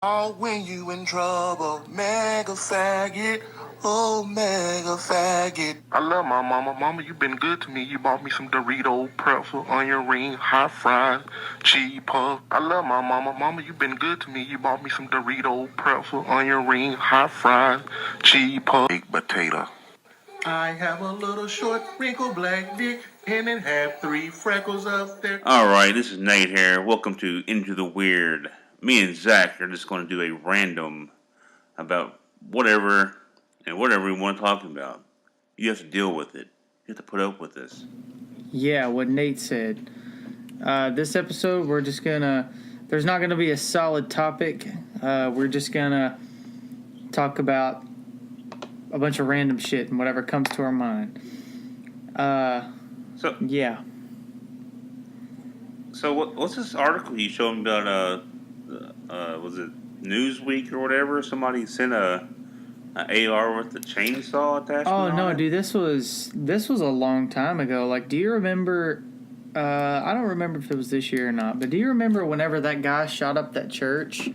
Oh, when you in trouble, mega faggot, oh mega faggot. I love my mama. Mama, you been good to me. You bought me some Dorito, pretzel, onion ring, hot fries, cheese puff. I love my mama. Mama, you been good to me. You bought me some Dorito, pretzel, onion ring, hot fries, cheese puff, baked potato. I have a little short, wrinkled black dick, and it have 3 freckles up there. Alright, this is Nate here. Welcome to Into the Weird. Me and Zach are just going to do a random about whatever and whatever we want to talk about. You have to deal with it. You have to put up with this. Yeah, what Nate said. This episode, we're just gonna. There's not gonna be a solid topic. We're just gonna talk about a bunch of random shit and whatever comes to our mind. Yeah. So what's this article you showed me about? Was it Newsweek or whatever? Somebody sent a AR with the chainsaw attachment. Oh no, dude, this was a long time ago. Like, do you remember? I don't remember if it was this year or not, but do you remember whenever that guy shot up that church?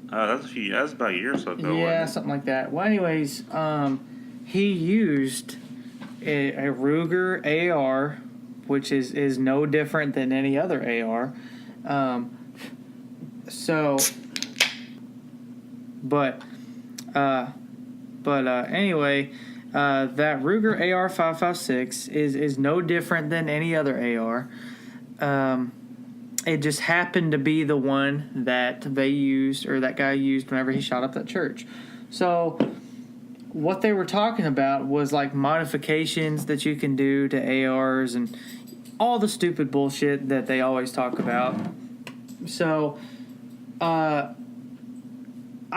That was about a year or so ago. Yeah, something like that. Well, anyways, he used a Ruger AR, which is no different than any other AR. Anyway, that Ruger AR-556 is no different than any other AR. It just happened to be the one that they used, or that guy used whenever he shot up that church. So what they were talking about was like modifications that you can do to ARs and all the stupid bullshit that they always talk about. So I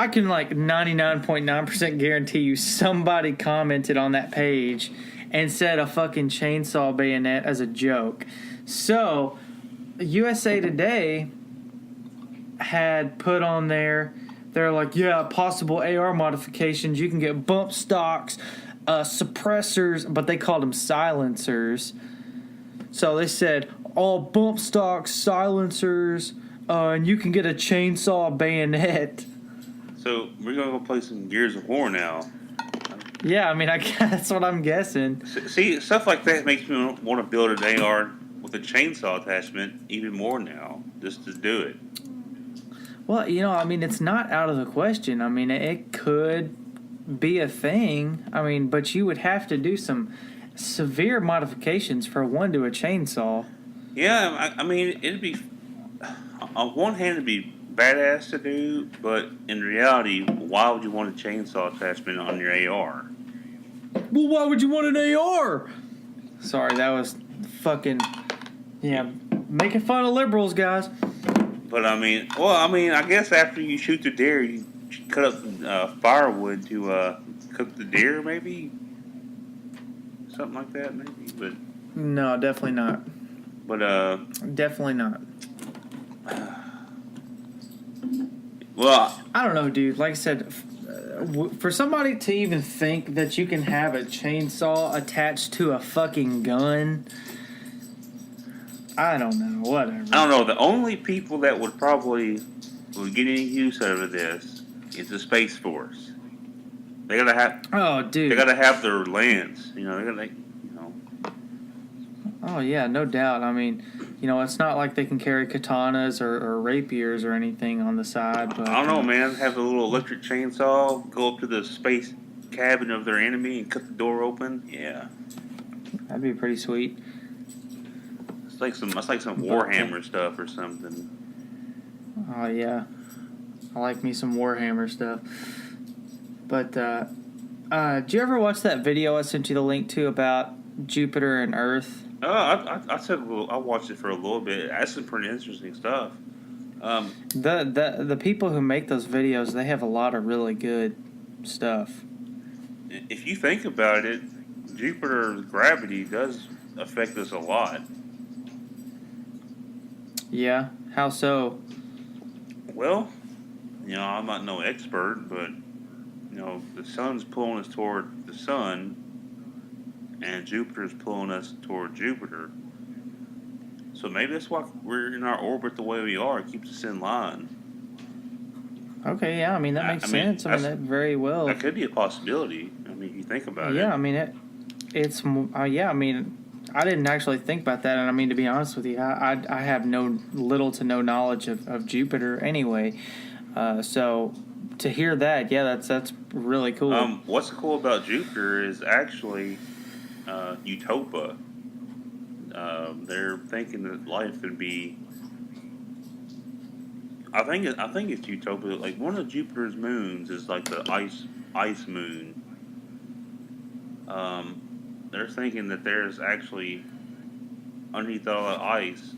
can like 99.9% guarantee you somebody commented on that page and said a fucking chainsaw bayonet as a joke. So USA Today had put on there, they're like, yeah, possible AR modifications. You can get bump stocks, suppressors, but they called them silencers. So they said all bump stocks, silencers, and you can get a chainsaw bayonet. So we're gonna go play some Gears of War now. Yeah, I mean, that's what I'm guessing. See, stuff like that makes me want to build an AR with a chainsaw attachment even more now, just to do it. Well, I mean, it's not out of the question. I mean, it could be a thing. I mean, but you would have to do some severe modifications for one to a chainsaw. Yeah, I mean, it'd be, on one hand, it'd be badass to do, but in reality, why would you want a chainsaw attachment on your AR? Well, why would you want an AR? Sorry, that was fucking, making fun of liberals, guys. But I guess after you shoot the deer, you cut up firewood to cook the deer, maybe? Something like that, maybe, but... No, definitely not. But, Definitely not. Well... I don't know, dude. Like I said, for somebody to even think that you can have a chainsaw attached to a fucking gun... I don't know, whatever. I don't know, the only people that would get any use out of this is the Space Force. They gotta have... Oh, dude. They gotta have their lands, they gotta... Oh, yeah, no doubt. I mean, it's not like they can carry katanas or rapiers or anything on the side. But I don't know, man. Have a little electric chainsaw, go up to the space cabin of their enemy and cut the door open. Yeah. That'd be pretty sweet. It's like some Warhammer stuff or something. Oh, yeah. I like me some Warhammer stuff. But, did you ever watch that video I sent you the link to about Jupiter and Earth? I said I watched it for a little bit. That's some pretty interesting stuff. The people who make those videos, they have a lot of really good stuff. If you think about it, Jupiter's gravity does affect us a lot. Yeah? How so? Well, I'm not no expert, but the sun's pulling us toward the sun, and Jupiter's pulling us toward Jupiter. So maybe that's why we're in our orbit the way we are. It keeps us in line. Okay, yeah, I mean, that makes sense. I mean, that very well. That could be a possibility. I mean, if you think about it. Yeah, I mean, it's yeah, I mean, I didn't actually think about that, and I mean, to be honest with you, I have little to no knowledge of Jupiter anyway. So to hear that, yeah, that's really cool. What's cool about Jupiter is actually Utopia. They're thinking that life could be. I think it's Utopia. Like one of Jupiter's moons is like the ice moon. They're thinking that there's actually underneath all that ice,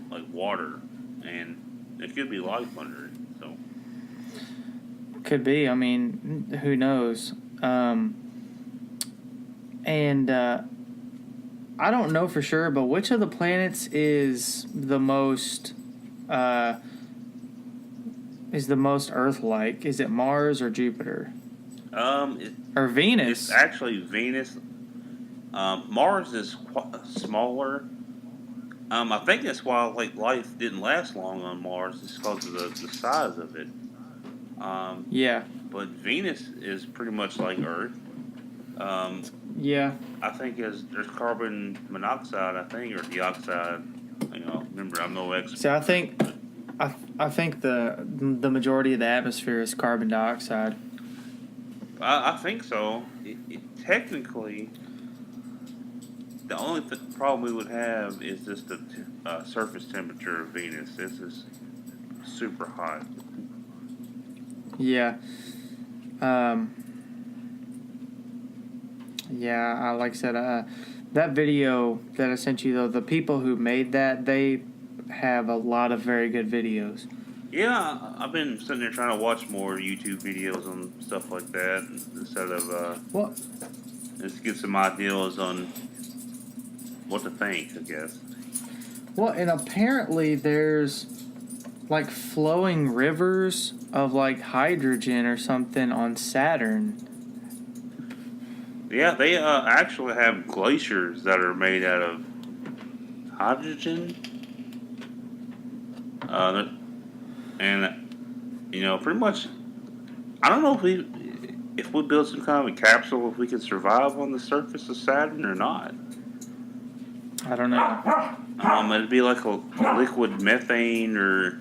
like water, and it could be life under it. So could be. I mean, who knows? And I don't know for sure, but which of the planets is the most Earth-like? Is it Mars or Jupiter? Or Venus? It's actually Venus. Mars is smaller. I think that's why like life didn't last long on Mars. It's because of the size of it. Yeah. But Venus is pretty much like Earth. Yeah. I think there's carbon monoxide, I think, or dioxide. Remember, I'm no expert. So I think the majority of the atmosphere is carbon dioxide. I think so. Technically, the only problem we would have is just the surface temperature of Venus. This is super hot. Yeah. Yeah, like I said, that video that I sent you, though, the people who made that, they have a lot of very good videos. Yeah, I've been sitting there trying to watch more YouTube videos on stuff like that instead of just get some ideas on what to think, I guess. Well, and apparently there's like flowing rivers of like hydrogen or something on Saturn. Yeah, they actually have glaciers that are made out of hydrogen. And pretty much, I don't know if we build some kind of a capsule, if we can survive on the surface of Saturn or not. I don't know. It'd be like a liquid methane or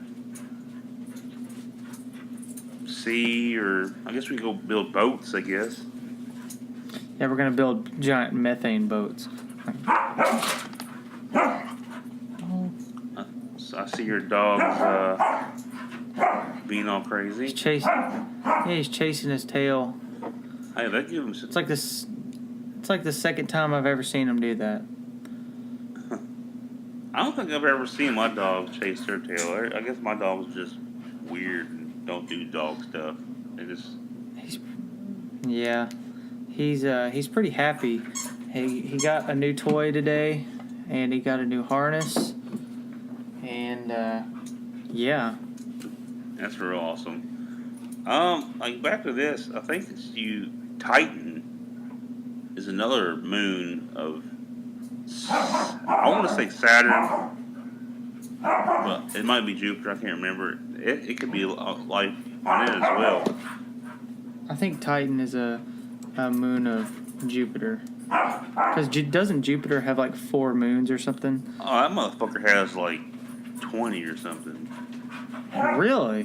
sea, or I guess we could go build boats, I guess. Yeah, we're gonna build giant methane boats. I see your dog's being all crazy. He's chasing his tail. Hey, that gives him. It's like this. It's like the second time I've ever seen him do that. I don't think I've ever seen my dog chase their tail. I guess my dog's just weird and don't do dog stuff. They just. He's pretty happy. He got a new toy today, and he got a new harness, and yeah. That's real awesome. Like back to this, I think Titan is another moon of. I want to say Saturn, but it might be Jupiter. I can't remember. It could be life on it as well. I think Titan is a moon of Jupiter. Because doesn't Jupiter have like 4 moons or something? Oh, that motherfucker has like 20 or something. Really?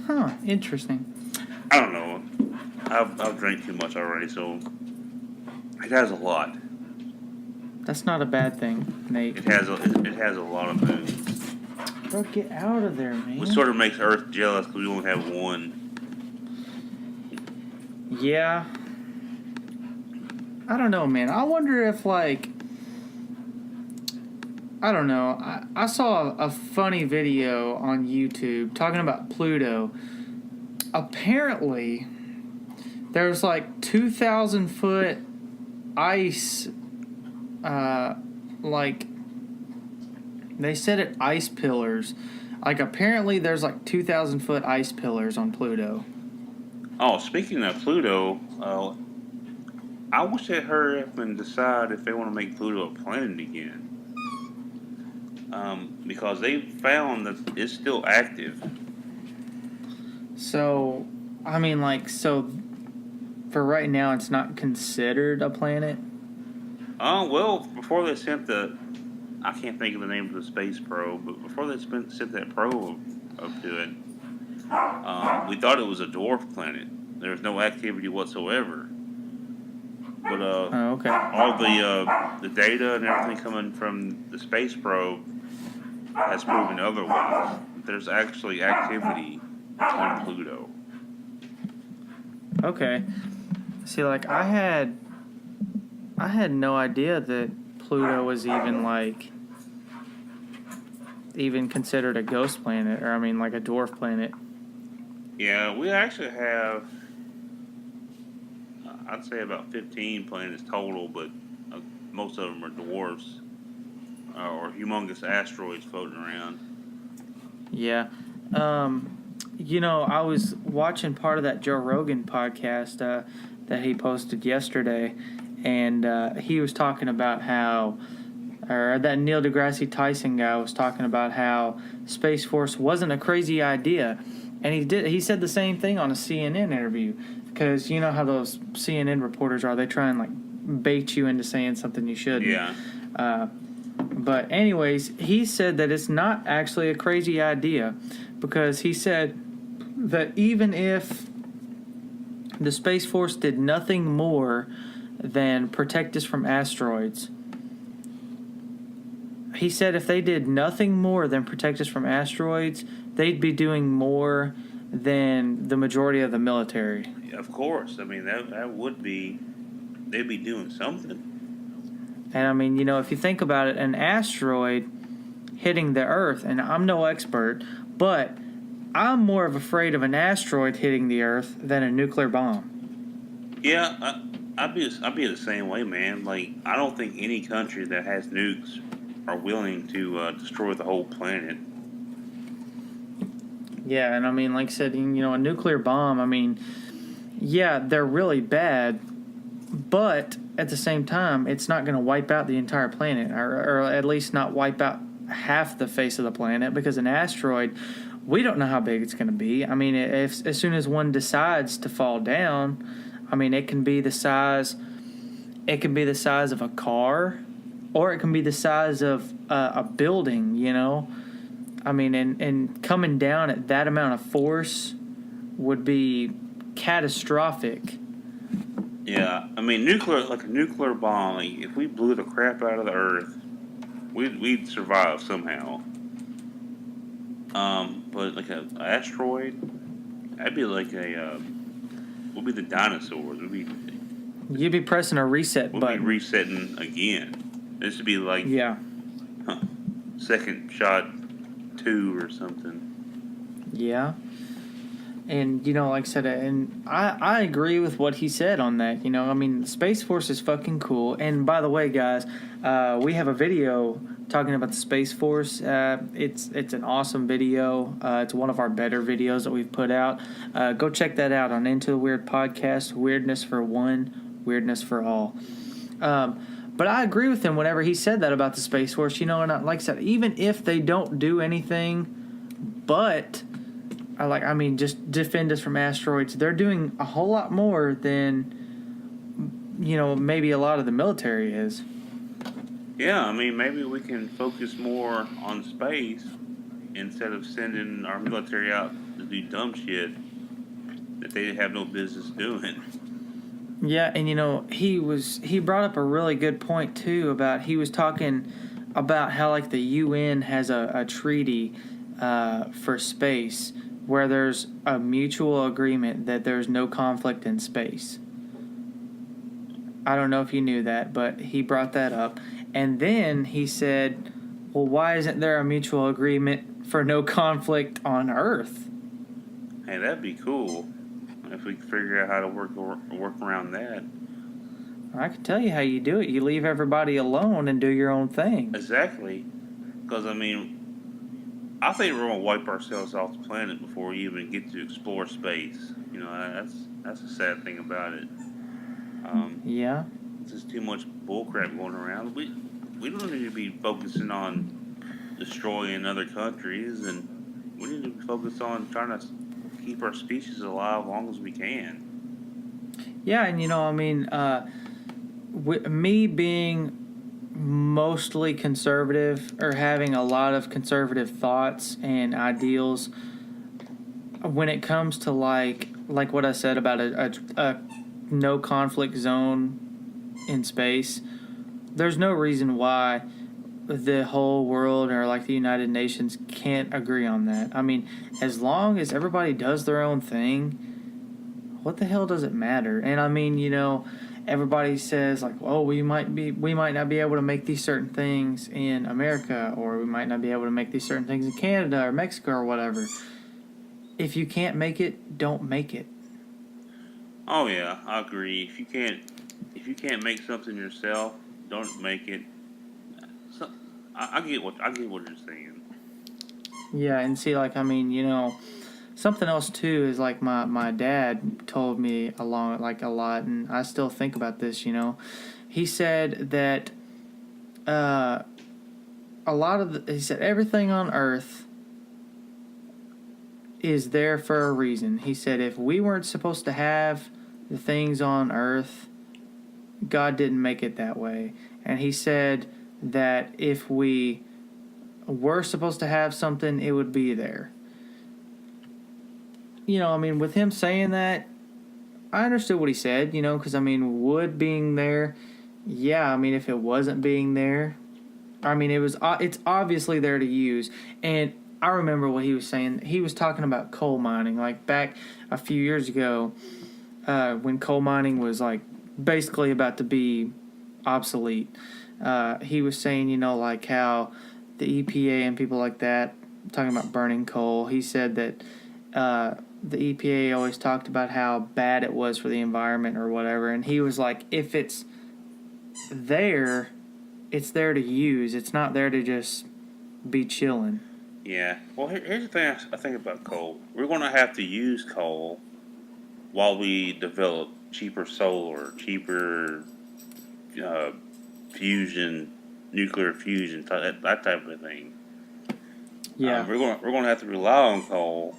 Huh, interesting. I don't know. I've drank too much already, so it has a lot. That's not a bad thing, Nate. It has a lot of moons. Bro, get out of there, man. Which sort of makes Earth jealous because we only have one. Yeah. I don't know, man. I wonder if, like... I don't know. I saw a funny video on YouTube talking about Pluto. Apparently, there's like 2,000 foot ice, like, they said it ice pillars. Like, apparently there's like 2,000 foot ice pillars on Pluto. Oh, speaking of Pluto, I wish they'd hurry up and decide if they want to make Pluto a planet again. Because they found that it's still active. So, I mean, like, so for right now, it's not considered a planet. Well, before they sent I can't think of the name of the space probe, but before they sent that probe up to it, we thought it was a dwarf planet. There was no activity whatsoever. But Oh, okay. all the data and everything coming from the space probe has proven otherwise. There's actually activity on Pluto. Okay. See, like, I had no idea that Pluto was even considered a ghost planet, or I mean, like a dwarf planet. Yeah, we actually have, I'd say about 15 planets total, but most of them are dwarfs or humongous asteroids floating around. Yeah. I was watching part of that Joe Rogan podcast that he posted yesterday, and he was talking about how, or that Neil deGrasse Tyson guy was talking about how Space Force wasn't a crazy idea, and he said the same thing on a CNN interview, because you know how those CNN reporters are, they try and like bait you into saying something you shouldn't. Yeah. But anyways, he said that it's not actually a crazy idea, because he said that even if the Space Force did nothing more than protect us from asteroids, he said if they did nothing more than protect us from asteroids, they'd be doing more than the majority of the military. Yeah, of course. I mean, that would be, they'd be doing something. And I mean, if you think about it, an asteroid hitting the Earth, and I'm no expert, but I'm more afraid of an asteroid hitting the Earth than a nuclear bomb. Yeah, I'd be the same way, man. Like, I don't think any country that has nukes are willing to destroy the whole planet. Yeah, and I mean, like I said, a nuclear bomb, I mean, yeah, they're really bad, but at the same time, it's not going to wipe out the entire planet, or at least not wipe out half the face of the planet, because an asteroid, we don't know how big it's going to be. I mean, if as soon as one decides to fall down, I mean, it can be the size of a car, or it can be the size of a building, I mean, and coming down at that amount of force would be catastrophic. Yeah, I mean, like a nuclear bomb, like, if we blew the crap out of the Earth, we'd survive somehow. But like an asteroid, that'd be like we'll be the dinosaurs. You'd be pressing a reset We'll button. be resetting again. This would be like second shot 2 or something. Yeah. And, like I said, and I agree with what he said on that. I mean, Space Force is fucking cool. And by the way, guys, we have a video talking about the Space Force. It's an awesome video. It's one of our better videos that we've put out. Go check that out on Into the Weird Podcast. Weirdness for one, weirdness for all. But I agree with him whenever he said that about the Space Force. And like I said, even if they don't do anything but... just defend us from asteroids. They're doing a whole lot more than, maybe a lot of the military is. Yeah, I mean, maybe we can focus more on space instead of sending our military out to do dumb shit that they have no business doing. Yeah, and he brought up a really good point too he was talking about how like the UN has a treaty for space, where there's a mutual agreement that there's no conflict in space. I don't know if you knew that, but he brought that up. And then he said, well, why isn't there a mutual agreement for no conflict on Earth? Hey, that'd be cool if we could figure out how to work around that. I can tell you how you do it. You leave everybody alone and do your own thing. Exactly. Because, I mean, I think we're going to wipe ourselves off the planet before we even get to explore space. That's a sad thing about it. Yeah. There's just too much bullcrap going around. We don't need to be focusing on destroying other countries, and we need to be focused on trying to keep our species alive as long as we can. Yeah, and me being mostly conservative or having a lot of conservative thoughts and ideals when it comes to like what I said about a no conflict zone in space, there's no reason why the whole world or like the United Nations can't agree on that. I mean, as long as everybody does their own thing, what the hell does it matter? And I mean, everybody says like, "Oh, we might not be able to make these certain things in America, or we might not be able to make these certain things in Canada or Mexico or whatever." If you can't make it, don't make it. Oh yeah, I agree. If you can't make something yourself, don't make it. So, I get what you're saying. Yeah, and see, like, I mean, something else too is like my dad told me a lot, and I still think about this. He said that he said everything on Earth is there for a reason. He said if we weren't supposed to have the things on Earth, God didn't make it that way. And he said that if we were supposed to have something, it would be there. I mean, with him saying that, I understood what he said, because, I mean, wood being there, yeah, I mean, if it wasn't being there, I mean, it's obviously there to use. And I remember what he was saying. He was talking about coal mining, like back a few years ago when coal mining was, like, basically about to be obsolete. He was saying, like how the EPA and people like that, talking about burning coal, he said that the EPA always talked about how bad it was for the environment or whatever, and he was like, if it's there, it's there to use. It's not there to just be chilling. Yeah. Well, here's the thing I think about coal. We're going to have to use coal while we develop cheaper solar, cheaper fusion, nuclear fusion, that type of thing. Yeah. We're going to have to rely on coal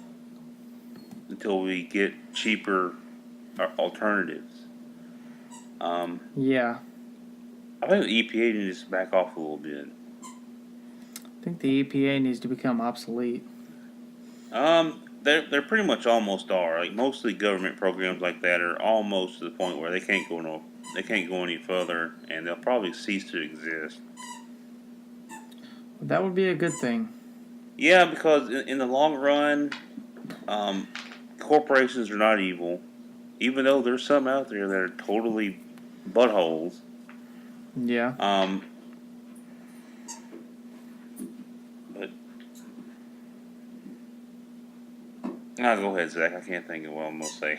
until we get cheaper alternatives. Yeah. I think the EPA needs to back off a little bit. I think the EPA needs to become obsolete. They're pretty much almost are. Like mostly government programs like that are almost to the point where they can't go any further, and they'll probably cease to exist. That would be a good thing. Yeah, because in the long run, corporations are not evil, even though there's some out there that are totally buttholes. Yeah. But I'll go ahead, Zach. I can't think of what I'm gonna say.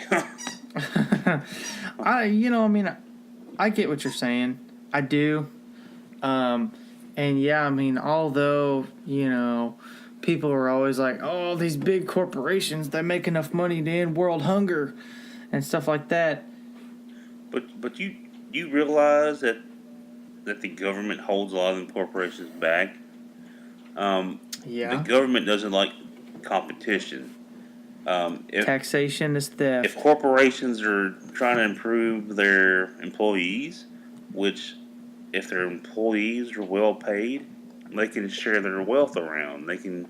I get what you're saying. I do. And yeah, I mean, although, people are always like, oh, these big corporations, they make enough money to end world hunger and stuff like that. But you realize that the government holds a lot of them corporations back. Yeah. The government doesn't like competition. If Taxation is theft. If corporations are trying to improve their employees, which if their employees are well paid, they can share their wealth around. They can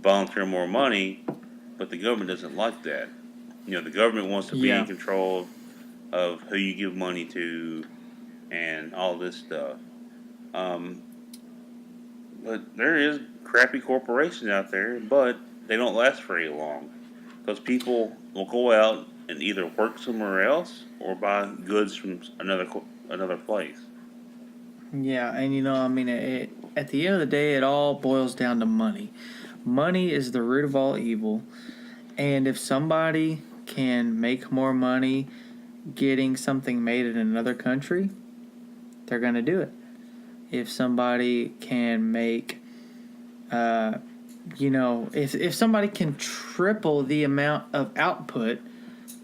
volunteer more money, but the government doesn't like that. The government wants to be in control of who you give money to and all this stuff. But there is crappy corporations out there, but they don't last very long because people will go out and either work somewhere else or buy goods from another place. Yeah, and at the end of the day, it all boils down to money. Money is the root of all evil, and if somebody can make more money getting something made in another country, they're going to do it. If somebody can make, if somebody can triple the amount of output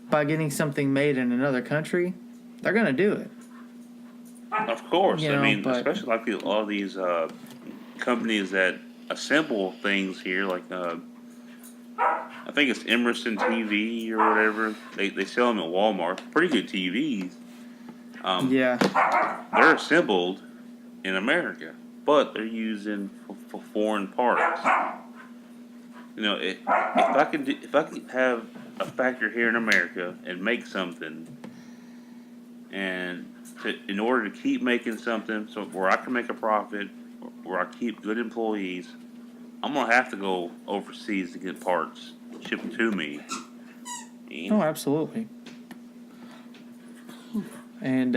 by getting something made in another country, they're going to do it. Of course. Especially like all these companies that assemble things here, like I think it's Emerson TV or whatever. They sell them at Walmart. Pretty good TVs. Yeah. They're assembled in America, but they're using for foreign parts. You know, if I could have a factory here in America and make something, and in order to keep making something, so where I can make a profit, where I keep good employees, I'm gonna have to go overseas to get parts shipped to me. Oh, absolutely. And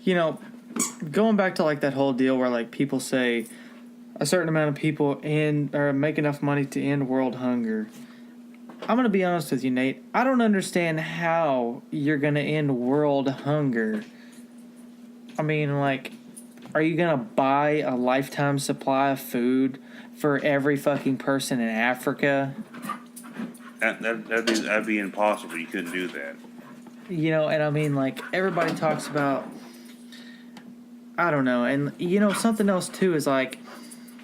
you know, going back to like that whole deal where like people say a certain amount of people make enough money to end world hunger. I'm gonna be honest with you, Nate. I don't understand how you're gonna end world hunger. I mean, like, are you gonna buy a lifetime supply of food for every fucking person in Africa? That'd be impossible. You couldn't do that. You know, and I mean, like, everybody talks about, I don't know, and you know, something else too is like,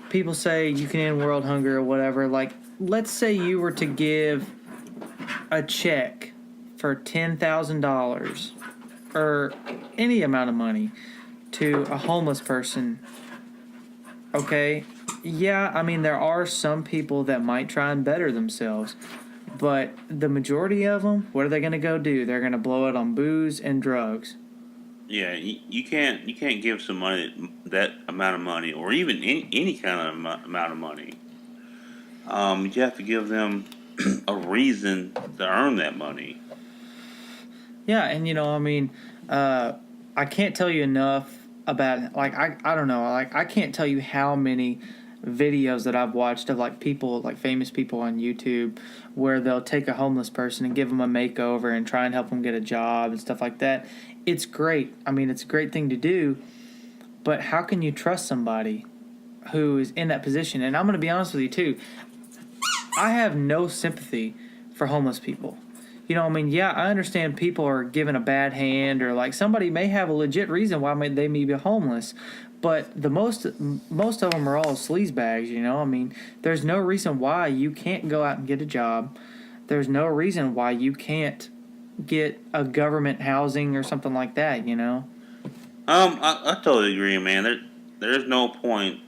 people say you can end world hunger or whatever. Like, let's say you were to give a check for $10,000 or any amount of money to a homeless person. Okay, yeah, I mean, there are some people that might try and better themselves, but the majority of them, what are they going to go do? They're going to blow it on booze and drugs. Yeah, you can't give somebody that amount of money, or even any kind of amount of money. You have to give them a reason to earn that money. Yeah, and you know, I mean, I can't tell you enough about, like, I don't know, like, I can't tell you how many videos that I've watched of like people, like famous people on YouTube, where they'll take a homeless person and give them a makeover and try and help them get a job and stuff like that. It's great. I mean, it's a great thing to do, but how can you trust somebody who is in that position? And I'm going to be honest with you too. I have no sympathy for homeless people. You know, I mean, yeah, I understand people are given a bad hand, or like somebody may have a legit reason why they may be homeless, but most of them are all sleazebags. You know, I mean, there's no reason why you can't go out and get a job. There's no reason why you can't get a government housing or something like that. You know. I totally agree, man. There's no point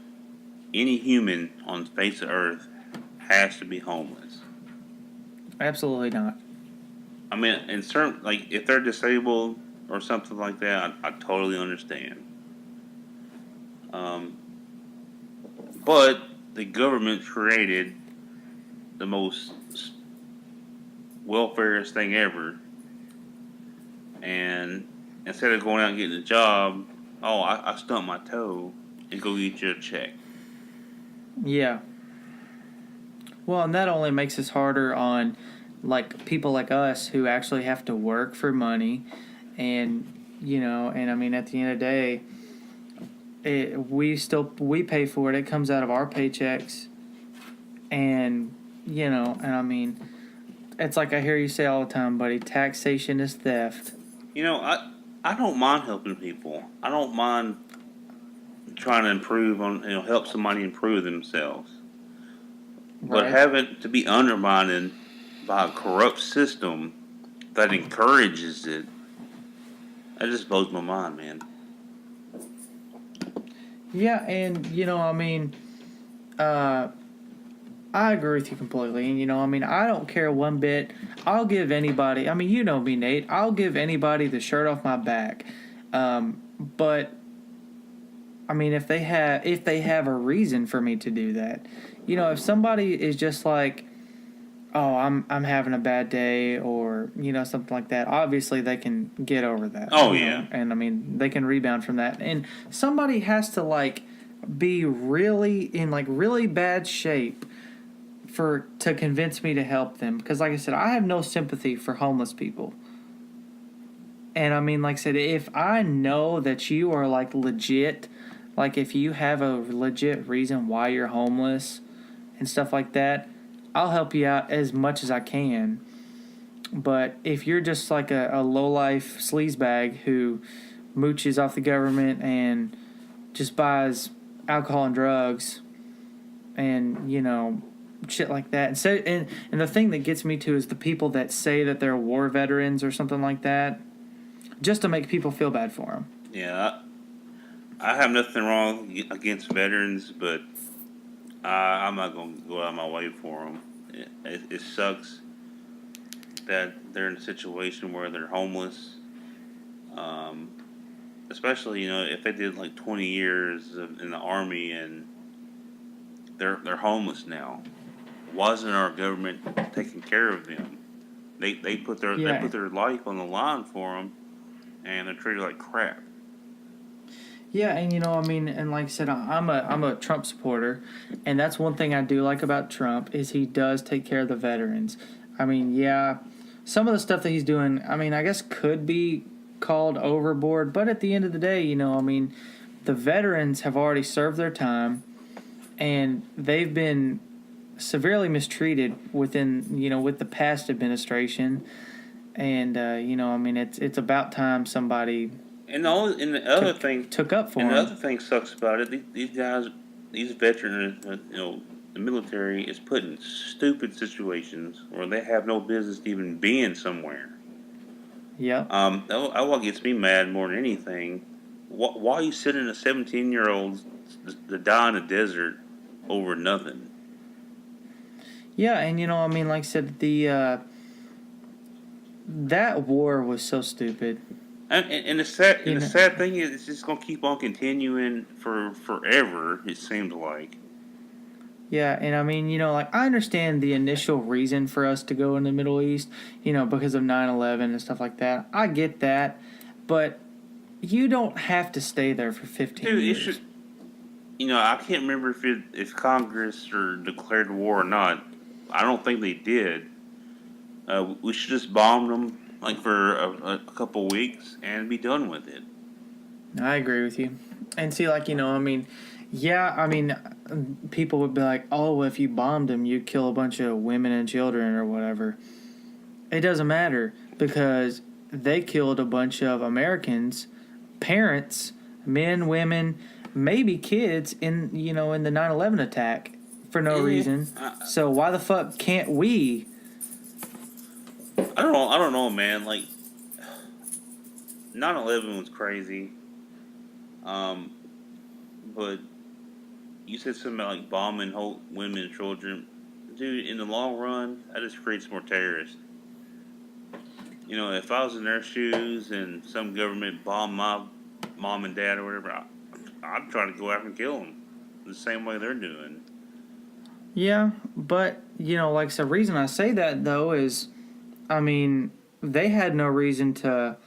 any human on the face of Earth has to be homeless. Absolutely not. I mean, in certain, like, if they're disabled or something like that, I totally understand. But the government created the most welfareist thing ever, and instead of going out and getting a job, I stumped my toe and go get you a check. Yeah. Well, and that only makes us harder on like people like us who actually have to work for money, and you know, and I mean, at the end of the day, we pay for it. It comes out of our paychecks, and you know, and I mean, it's like I hear you say all the time, buddy. Taxation is theft. You know, I don't mind helping people. I don't mind trying to improve on, help somebody improve themselves. But Right. having to be undermined by a corrupt system that encourages it, that just blows my mind, man. Yeah, and you know, I mean, I agree with you completely. And you know, I mean, I don't care one bit. I'll give anybody. I mean, you know me, Nate. I'll give anybody the shirt off my back. But I mean, if they have a reason for me to do that, you know, if somebody is just like, oh, I'm having a bad day, or you know, something like that, obviously they can get over that. Oh, you know? yeah. And I mean, they can rebound from that. And somebody has to like be really bad shape to convince me to help them, because like I said, I have no sympathy for homeless people. And I mean, like I said, if I know that you are like legit, like if you have a legit reason why you're homeless and stuff like that, I'll help you out as much as I can. But if you're just like a low-life sleazebag who mooches off the government and just buys alcohol and drugs, and, you know, shit like that. And the thing that gets me to is the people that say that they're war veterans or something like that, just to make people feel bad for them. Yeah, I have nothing wrong against veterans, but I'm not going to go out of my way for them. It sucks that they're in a situation where they're homeless. Um, Especially, if they did like 20 years in the army and they're homeless now. Wasn't our government taking care of them? They put their life on the line for them, and they're treated like crap. Yeah, and and like I said, I'm a Trump supporter, and that's one thing I do like about Trump is he does take care of the veterans. I mean, yeah, some of the stuff that he's doing, I mean, I guess could be called overboard, but at the end of the day, the veterans have already served their time, and they've been severely mistreated with the past administration, and it's about time somebody The other thing took up for and him. the other thing sucks about it. These guys, these veterans, the military is put in stupid situations where they have no business even being somewhere. Yeah. What gets me mad more than anything, why are you sending a 17-year-old to die in the desert over nothing? Yeah, and like I said, the that war was so stupid. And the sad thing is, it's just gonna keep on continuing for forever. It seems like. Yeah, and I mean, like I understand the initial reason for us to go in the Middle East, because of 9/11 and stuff like that. I get that, but you don't have to stay there for 15 Dude, years. it should. I can't remember if Congress declared war or not. I don't think they did. We should just bomb them like for a couple weeks and be done with it. I agree with you. And see, like, yeah, I mean, people would be like, oh, well, if you bombed them, you'd kill a bunch of women and children or whatever. It doesn't matter because they killed a bunch of Americans, parents, men, women, maybe kids in the 9/11 attack for no reason. So why the fuck can't we? I don't know, man. Like 9/11 was crazy. But you said something about like bombing whole women and children. Dude, in the long run, that just creates more terrorists. If I was in their shoes and some government bombed my mom and dad or whatever, I'd try to go after and kill them the same way they're doing. Yeah, but like the reason I say that though is, I mean, they had no reason to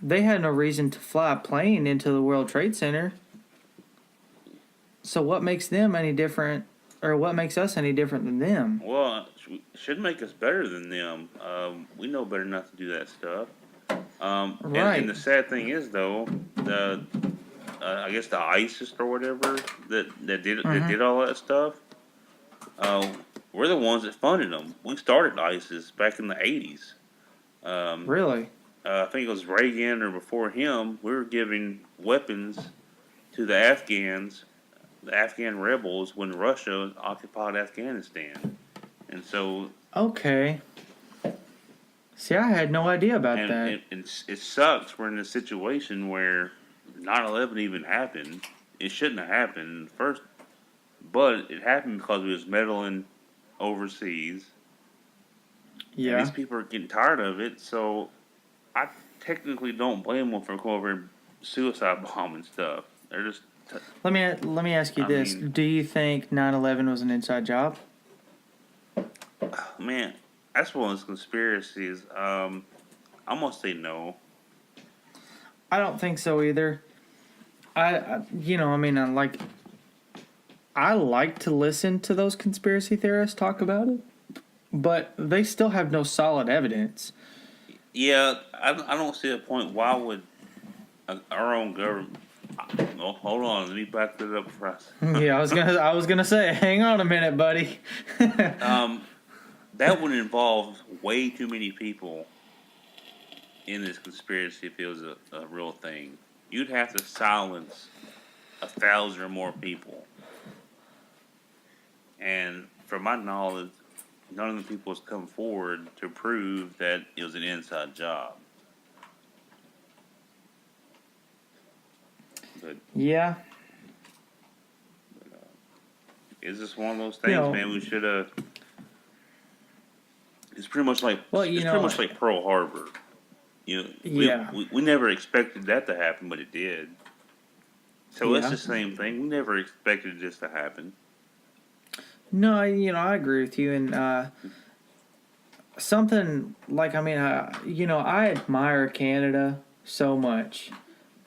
fly a plane into the World Trade Center. So what makes them any different, or what makes us any different than them? Well, it should make us better than them. We know better not to do that stuff. Right. And the sad thing is, though, I guess the ISIS or whatever that did all that stuff. We're the ones that funded them. We started ISIS back in the 80s. Really? I think it was Reagan or before him. We were giving weapons to the Afghans, the Afghan rebels, when Russia occupied Afghanistan. And so. Okay. See, I had no idea about that. And it sucks. We're in a situation where 9/11 even happened. It shouldn't have happened first, but it happened because we was meddling overseas. Yeah. And these people are getting tired of it, so I technically don't blame them for going over and suicide bombing stuff. They're just. Let me ask you this: do you think 9/11 was an inside job? Man, that's one of those conspiracies. I'm gonna say no. I don't think so either. I like to listen to those conspiracy theorists talk about it, but they still have no solid evidence. Yeah, I don't see a point. Why would our own government? Oh, hold on, let me back that up for us. Yeah, I was gonna say, hang on a minute, buddy. That would involve way too many people in this conspiracy if it was a real thing. You'd have to silence 1,000 or more people. And from my knowledge, none of the people has come forward to prove that it was an inside job. But Yeah, it's just one of those things, man. We should It's pretty much like Pearl Harbor. Yeah. We never expected that to happen, but it did. So it's Yeah. the same thing. We never expected this to happen. No, I agree with you, and something like, I admire Canada so much.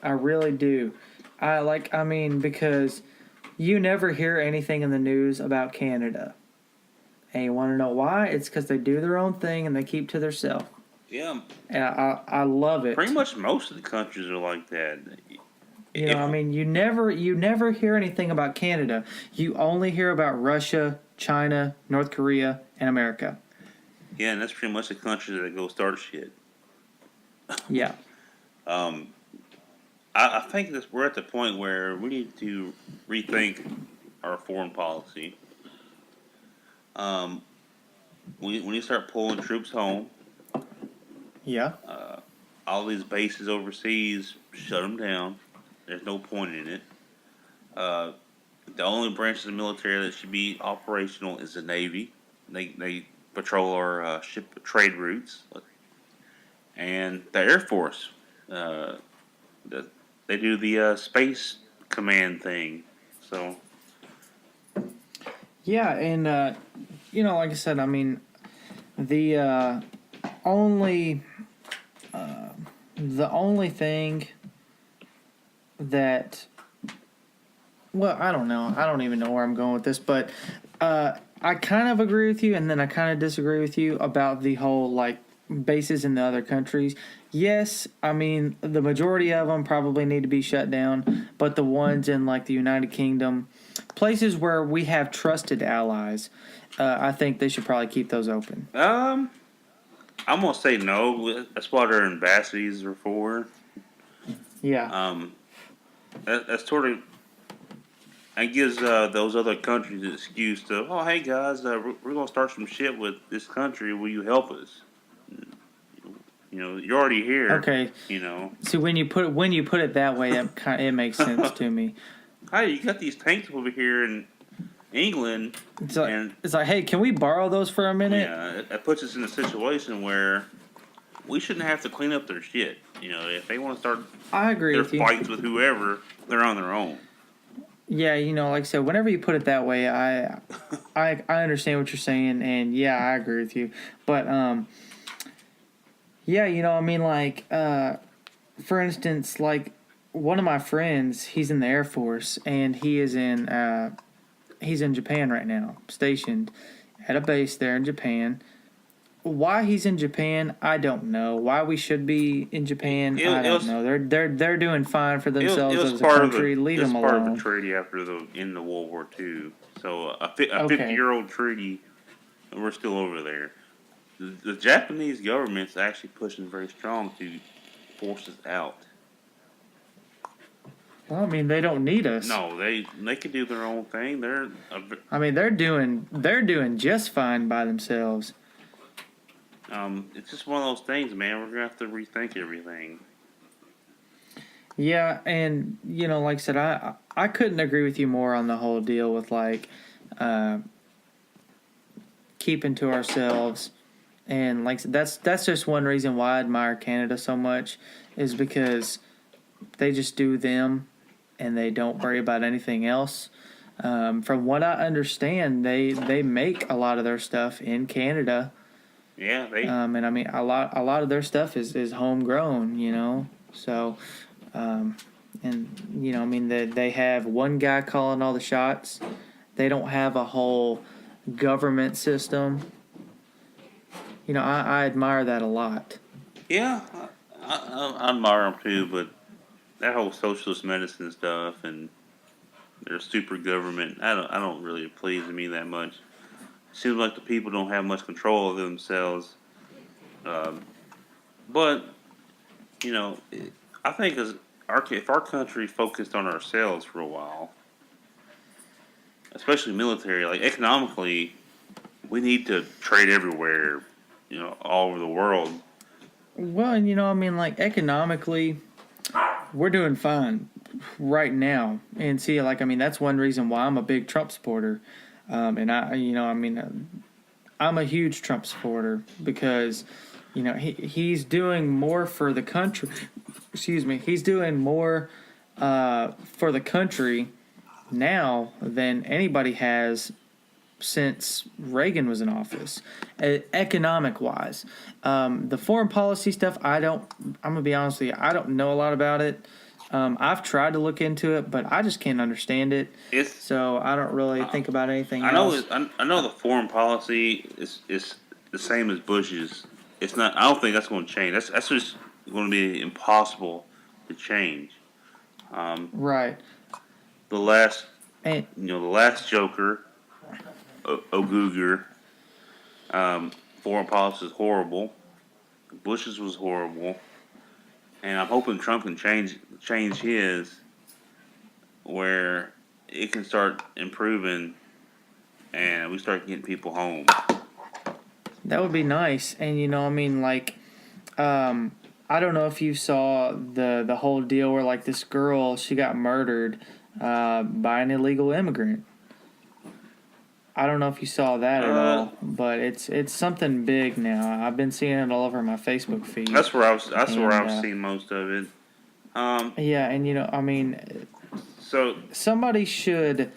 I really do. Because you never hear anything in the news about Canada. And you want to know why? It's because they do their own thing and they keep to themselves. Yeah. And I love it. Pretty much most of the countries are like that. You never hear anything about Canada. You only hear about Russia, China, North Korea, and America. Yeah, and that's pretty much the countries that go start shit. Yeah. I think we're at the point where we need to rethink our foreign policy. We need to start pulling troops home. Yeah. All these bases overseas, shut them down. There's no point in it. The only branch of the military that should be operational is the Navy. They patrol our ship trade routes, and the Air Force. They do the space command thing. So. Yeah, and like I said, the only thing that, well, I don't know. I don't even know where I'm going with this, but I kind of agree with you, and then I kind of disagree with you about the whole like bases in the other countries. Yes, the majority of them probably need to be shut down, but the ones in like the United Kingdom, places where we have trusted allies, I think they should probably keep those open. I'm gonna say no. That's what our embassies are for. Yeah. That's sort of. It gives those other countries an excuse to, oh, hey guys, we're gonna start some shit with this country. Will you help us? You're already here. Okay. See, when you put it that way, it makes sense to me. Hey, you got these tanks over here in England. It's like, hey, can we borrow those for a minute? Yeah, it puts us in a situation where we shouldn't have to clean up their shit. If they want to start their fights with whoever, they're on their own. Yeah, like I said, whenever you put it that way, I understand what you're saying, and yeah, I agree with you. But yeah, for instance, like one of my friends, he's in the Air Force, and he's in Japan right now, stationed at a base there in Japan. Why he's in Japan, I don't know. Why we should be in Japan, I don't know. They're doing fine for themselves as a country. Leave them alone. It was part of a treaty after the end of World War II. So a 50-year-old treaty, and we're still over there. The Japanese government's actually pushing very strong to force us out. Well, they don't need us. No, they can do their own thing. They're doing just fine by themselves. It's just one of those things, man. We're gonna have to rethink everything. Yeah, and like I said, I couldn't agree with you more on the whole deal with like keeping to ourselves, and like that's just one reason why I admire Canada so much, is because they just do them, and they don't worry about anything else. From what I understand, they make a lot of their stuff in Canada. Yeah, and a lot of their stuff is homegrown, So, they have one guy calling all the shots. They don't have a whole government system. I admire that a lot. Yeah, I admire them too, but that whole socialist medicine stuff and their super government, I don't really please me that much. Seems like the people don't have much control of themselves. But I think if our country focused on ourselves for a while, especially military, like economically, we need to trade everywhere, all over the world. Well, and I mean, like economically, we're doing fine right now. And see, like, I mean, that's one reason why I'm a big Trump supporter. And I mean, I'm a huge Trump supporter because, he's doing more for the country. Excuse me. He's doing more for the country now than anybody has since Reagan was in office, economic wise. The foreign policy stuff, I'm gonna be honest with you, I don't know a lot about it. I've tried to look into it, but I just can't understand it. It's So I don't really think about anything I know else. I know the foreign policy is the same as Bush's. It's not. I don't think that's going to change. That's just going to be impossible to change. Right. The last And the last Joker, Oguger, foreign policy is horrible. Bush's was horrible, and I'm hoping Trump can change his, where it can start improving, and we start getting people home. that would be nice. And I mean, like, I don't know if you saw the whole deal where like this girl, she got murdered by an illegal immigrant. I don't know if you saw that at all, but it's something big now. I've been seeing it all over my Facebook feed. That's where I've seen most of it. Yeah, and I mean, So somebody should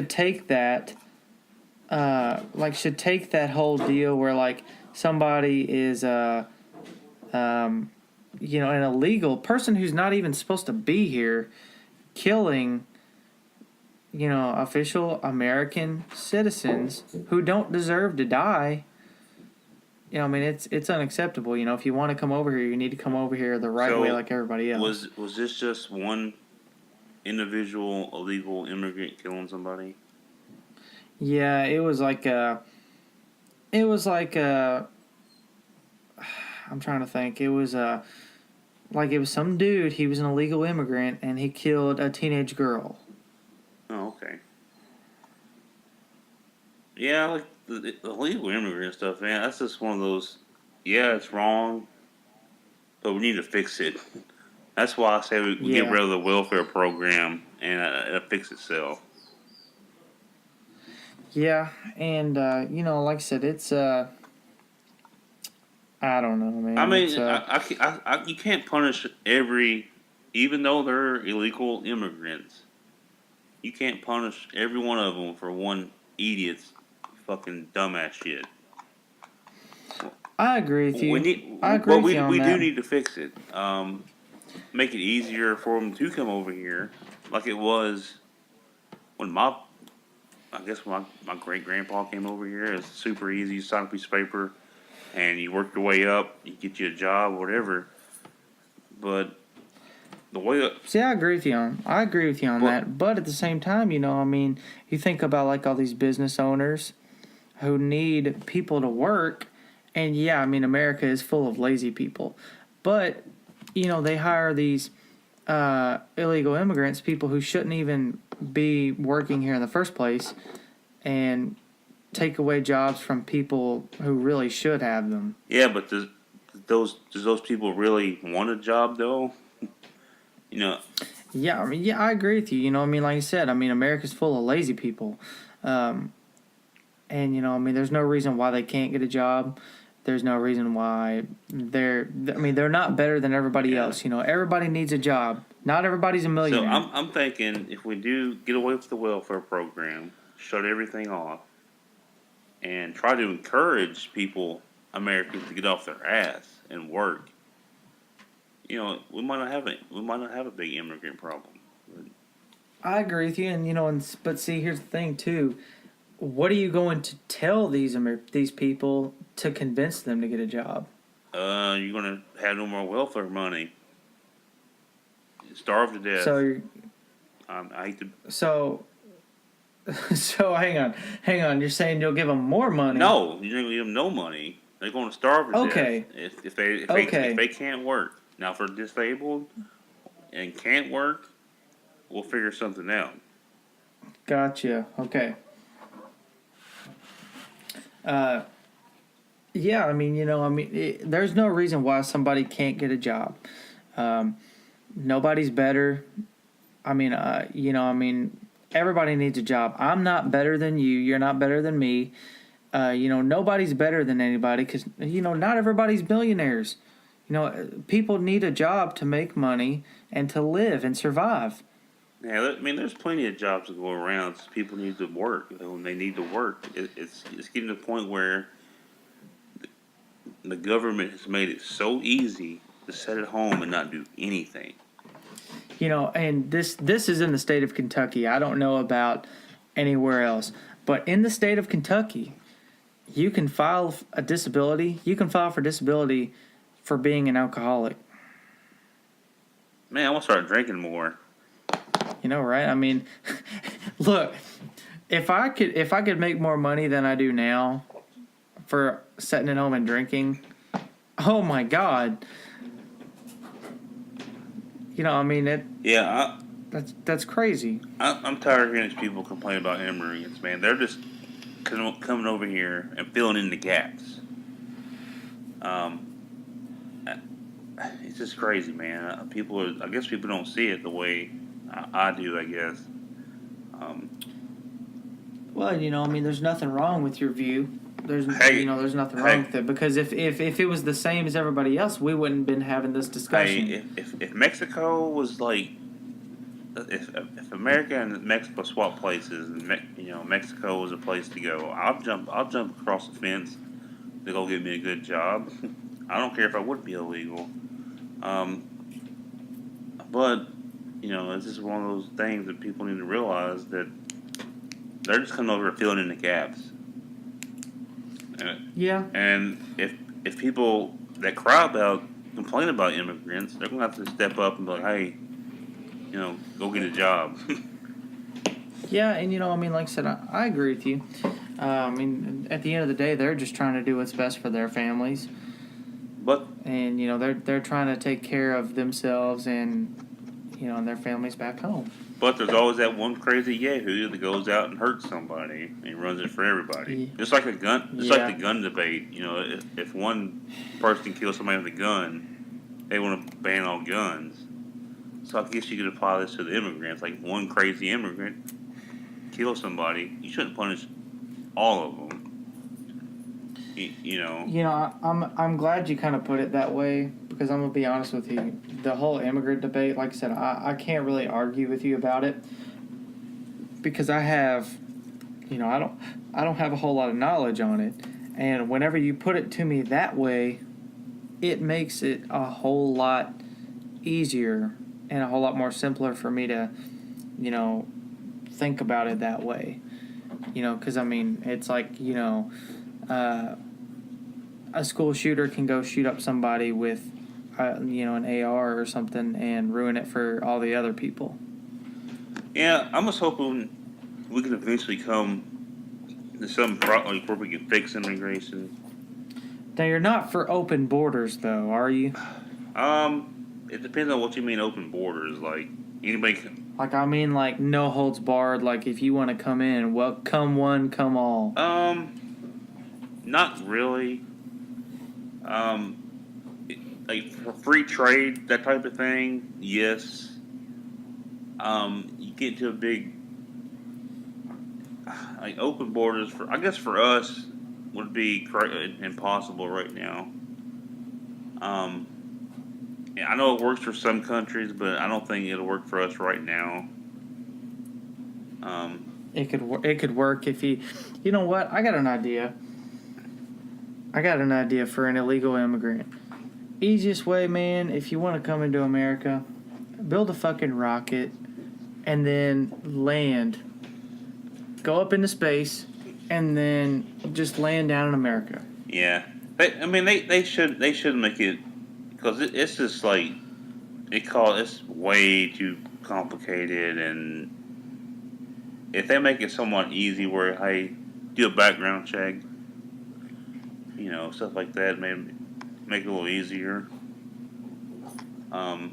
take that, should take that whole deal where like somebody is an illegal person who's not even supposed to be here, killing official American citizens who don't deserve to die. I mean, it's unacceptable. If you want to come over here, you need to come over here the right way, like everybody else. was this just one individual illegal immigrant killing somebody? Yeah, it was like I'm trying to think. It was it was some dude. He was an illegal immigrant, and he killed a teenage girl. Oh, okay. Yeah, like the illegal immigrant stuff, man. That's just one of those. Yeah, it's wrong, but we need to fix it. That's why I say we get rid of the welfare program and it'll fix itself. Yeah, and like I said, it's I don't know, man. I mean, you can't punish even though they're illegal immigrants. You can't punish every one of them for one idiot's fucking dumbass shit. I agree with you. We do need to fix it. Make it easier for them to come over here, like it was when my great grandpa came over here. It's super easy. You sign a piece of paper, and you work your way up. You get you a job, whatever. But the way see, I agree with you on that. But at the same time, I mean, you think about like all these business owners who need people to work, and yeah, I mean, America is full of lazy people, but they hire these illegal immigrants, people who shouldn't even be working here in the first place, and take away jobs from people who really should have them. Yeah, but does those people really want a job though? Yeah, I mean, I agree with you. I mean, like I said, I mean, America's full of lazy people, and I mean, there's no reason why they can't get a job. There's no reason why they're not better than everybody else. Everybody needs a job. Not everybody's a millionaire. So I'm thinking if we do get away with the welfare program, shut everything off, and try to encourage Americans, to get off their ass and work. We might not have a big immigrant problem. I agree with you, and but see, here's the thing too. What are you going to tell these people to convince them to get a job? You're gonna have no more welfare money. Starve to death. So I hate to. So hang on. You're saying you'll give them more money? No, you're gonna give them no money. They're going to starve to death if they can't work. Now, if they're disabled and can't work, we'll figure something out. Gotcha. Okay. Yeah, I mean, there's no reason why somebody can't get a job. Nobody's better. Everybody needs a job. I'm not better than you. You're not better than me. Nobody's better than anybody because, not everybody's billionaires. People need a job to make money and to live and survive. Yeah, I mean, there's plenty of jobs to go around. People need to work. They need to work. It's getting to the point where the government has made it so easy to sit at home and not do anything. And this is in the state of Kentucky. I don't know about anywhere else, but in the state of Kentucky, you can file a disability. You can file for disability for being an alcoholic. Man, I want to start drinking more. Right? I mean, look, if I could make more money than I do now for sitting at home and drinking, oh my God. That's crazy. I'm tired of hearing these people complain about immigrants, man. They're just coming over here and filling in the gaps. It's just crazy, man. I guess people don't see it the way I do, I guess. Well, there's nothing wrong with your view. There's nothing wrong with it because if it was the same as everybody else, we wouldn't have been having this discussion. Hey, if Mexico was like, if America and Mexico swap places, and Mexico was a place to go, I'll jump across the fence to go get me a good job. I don't care if I would be illegal. But it's just one of those things that people need to realize that they're just coming over and filling in the gaps. Yeah. And if people that complain about immigrants, they're gonna have to step up and be like, hey, go get a job. Yeah, and like I said, I agree with you. At the end of the day, they're just trying to do what's best for their families. And they're trying to take care of themselves and and their families back home. But there's always that one crazy yahoo that goes out and hurts somebody and he runs it for everybody. Just like like the gun debate. If one person kills somebody with a gun, they want to ban all guns. So I guess you could apply this to the immigrants. Like one crazy immigrant kills somebody, you shouldn't punish all of them. I'm glad you kind of put it that way because I'm gonna be honest with you. The whole immigrant debate, like I said, I can't really argue with you about it because I have, I don't have a whole lot of knowledge on it, and whenever you put it to me that way, it makes it a whole lot easier and a whole lot more simpler for me to, think about it that way. Because it's like a school shooter can go shoot up somebody with, an AR or something and ruin it for all the other people. Yeah, I'm just hoping we can eventually come to some like where we can fix immigration. Now, you're not for open borders, though, are you? It depends on what you mean open borders. Like, anybody can... Like no holds barred, like if you want to come in, well, come one, come all. Not really. Like for free trade, that type of thing, yes. You get to a big, like open borders I guess for us would be impossible right now. Yeah, I know it works for some countries, but I don't think it'll work for us right now. It could work if you know what? I got an idea for an illegal immigrant. Easiest way, man, if you want to come into America, build a fucking rocket and then land. Go up into space and then just land down in America. Yeah. They should make it, because it's just like, it's way too complicated, and if they make it somewhat easy where, hey, do a background check, stuff like that, maybe make it a little easier. Like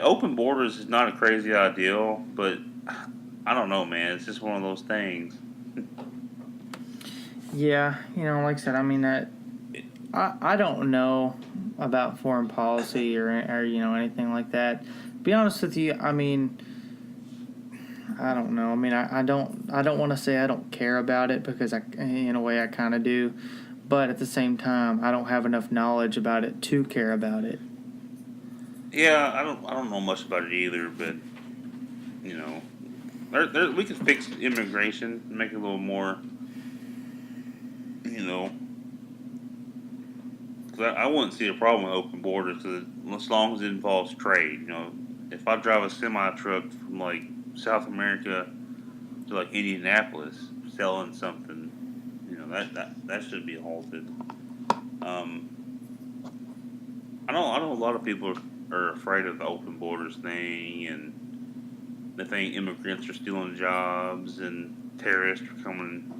open borders is not a crazy ideal, but I don't know, man. It's just one of those things. Yeah, like I said, I mean that I don't know about foreign policy or anything like that. Be honest with you, I mean, I don't know. I mean, I don't want to say I don't care about it because in a way I kind of do, but at the same time I don't have enough knowledge about it to care about it. Yeah, I don't know much about it either, but you know, we could fix immigration, make it a little more, you know, because I wouldn't see a problem with open borders 'cause as long as it involves trade. If I drive a semi truck from like South America to like Indianapolis selling something, that should be halted. Um, I know a lot of people are afraid of the open borders thing, and they think immigrants are stealing jobs and terrorists are coming.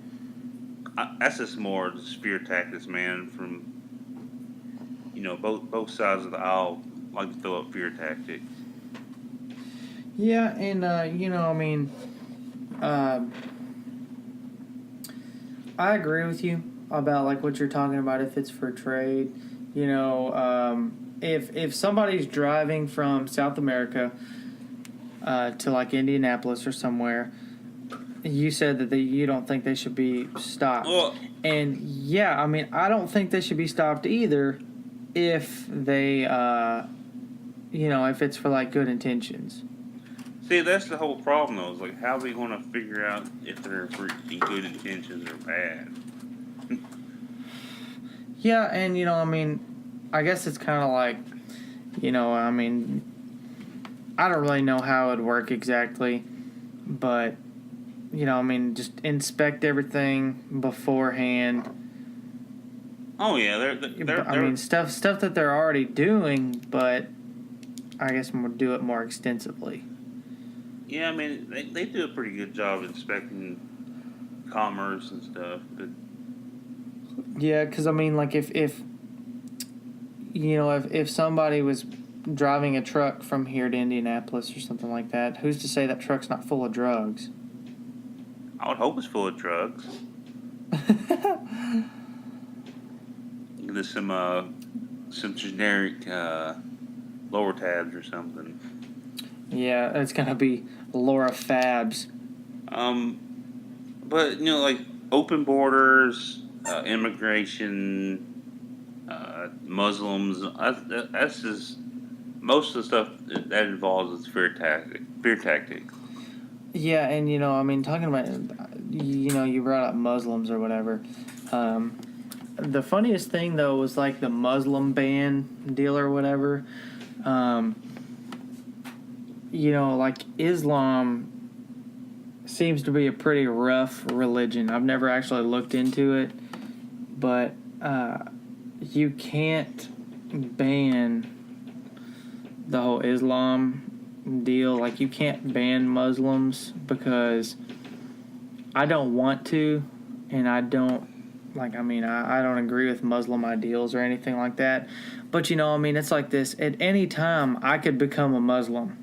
That's just more just fear tactics, man. From both sides of the aisle like to throw up fear tactics. Yeah, and I mean, uh, I agree with you about like what you're talking about. If it's for trade, if somebody's driving from South America to like Indianapolis or somewhere, you said that you don't think they should be stopped. Well, And yeah, I mean, I don't think they should be stopped either if they, if it's for like good intentions. see, that's the whole problem, though. Is like, how are we going to figure out if they're for good intentions or bad? Yeah, and I mean, I guess it's kind of like, I mean, I don't really know how it would work exactly, but I mean, just inspect everything beforehand. Oh yeah, I mean, stuff that they're already doing, but I guess we'll do it more extensively. yeah. I mean, they do a pretty good job inspecting commerce and stuff, but Yeah, because I mean, like if somebody was driving a truck from here to Indianapolis or something like that, who's to say that truck's not full of drugs? I would hope it's full of drugs. There's some generic lower tabs or something. Yeah, it's gonna be Laura Fabs. Um, but like open borders, immigration, Muslims. That's just most of the stuff that involves is fear tactic. Fear tactics. Yeah, and I mean, talking about you brought up Muslims or whatever. The funniest thing though was like the Muslim ban deal or whatever. Like Islam seems to be a pretty rough religion. I've never actually looked into it, but you can't ban the whole Islam deal. Like, you can't ban Muslims because I don't want to, and I don't, like, I mean, I don't agree with Muslim ideals or anything like that. But, I mean, it's like this. At any time, I could become a Muslim.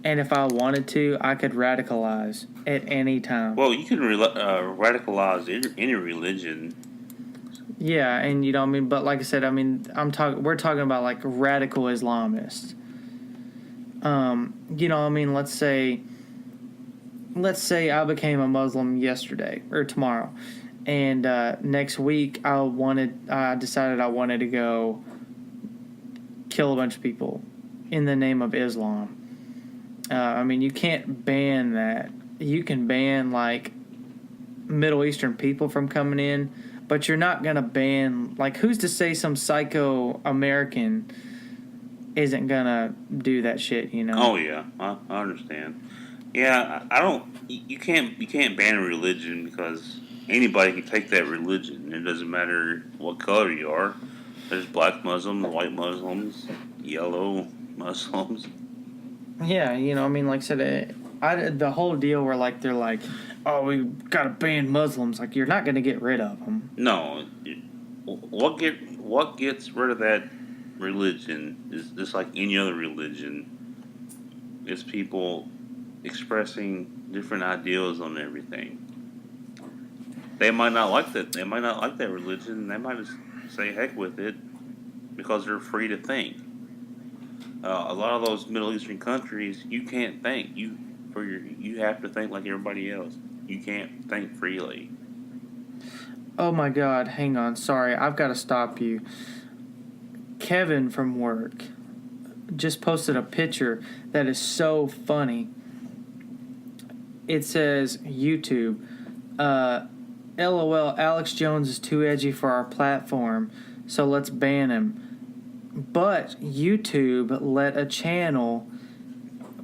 And if I wanted to, I could radicalize at any time. Well, you can radicalize any religion. Yeah, and I mean, but like I said, I mean, we're talking about like radical Islamists. I mean, let's say I became a Muslim yesterday or tomorrow, and next week I decided I wanted to go kill a bunch of people in the name of Islam. I mean, you can't ban that. You can ban like Middle Eastern people from coming in, but you're not gonna ban, like, who's to say some psycho American isn't gonna do that shit, Oh yeah, I understand. Yeah, I don't. You can't ban a religion because anybody can take that religion. It doesn't matter what color you are. There's black Muslims, white Muslims, yellow Muslims. Yeah, I mean, like I said, the whole deal where like they're like, oh, we gotta ban Muslims. Like, you're not gonna get rid of them. No, what gets rid of that religion is just like any other religion. It's people expressing different ideals on everything. They might not like that. They might not like that religion. They might just say heck with it because they're free to think. A lot of those Middle Eastern countries, you can't think. You have to think like everybody else. You can't think freely. Oh my God, hang on. Sorry, I've got to stop you. Kevin from work just posted a picture that is so funny. It says, YouTube, LOL, Alex Jones is too edgy for our platform, so let's ban him. But YouTube let a channel